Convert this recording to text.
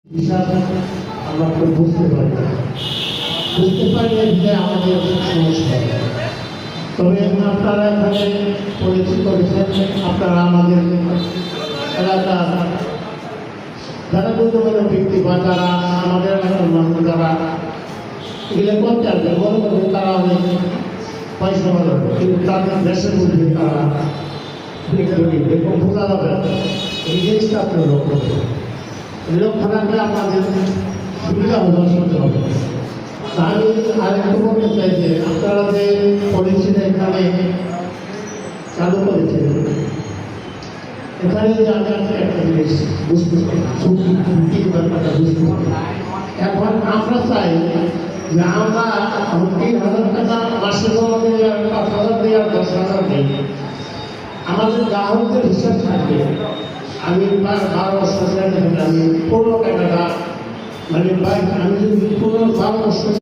হিসাব আমরা তো বুঝতে পারি যে আমাদের সমস্যা। তবে আপনারা এখানে পরিচিত হয়েছেন, আপনারা আমাদের এলাকা যারা গণ্যমান্য ব্যক্তি বা যারা আমাদের এলাকার মানুষ যারা এগুলো করতে আসবে মনে করবে তারা অনেক পয়সা ভালো, কিন্তু তাদের দেশের মধ্যে তারা এরকম বোঝা যাবে এই জিনিসটা আপনার লক্ষ্য করবেন। লক্ষ্য রাখলে আপনাদের সুবিধা হতে হবে। আমি আরেকটু বলতে চাই যে আপনারা যে পলিসিটা এখানে চালু করেছেন, এখানে যে আমি একটা জিনিস বুঝতে ব্যাপারটা বুঝতে পারি। এখন আমরা চাই যে আমরা ৩,০০০ টাকা মাসে জমা দিয়ে ৫,০০০ দিয়ে ১০,০০০ দিই, আমাদের গ্রাহকদের হিসাব থাকবে। আমি ১২ বছর আমি ১৫ টাকাটা মানে আমি যদি ১৫-১২ বছর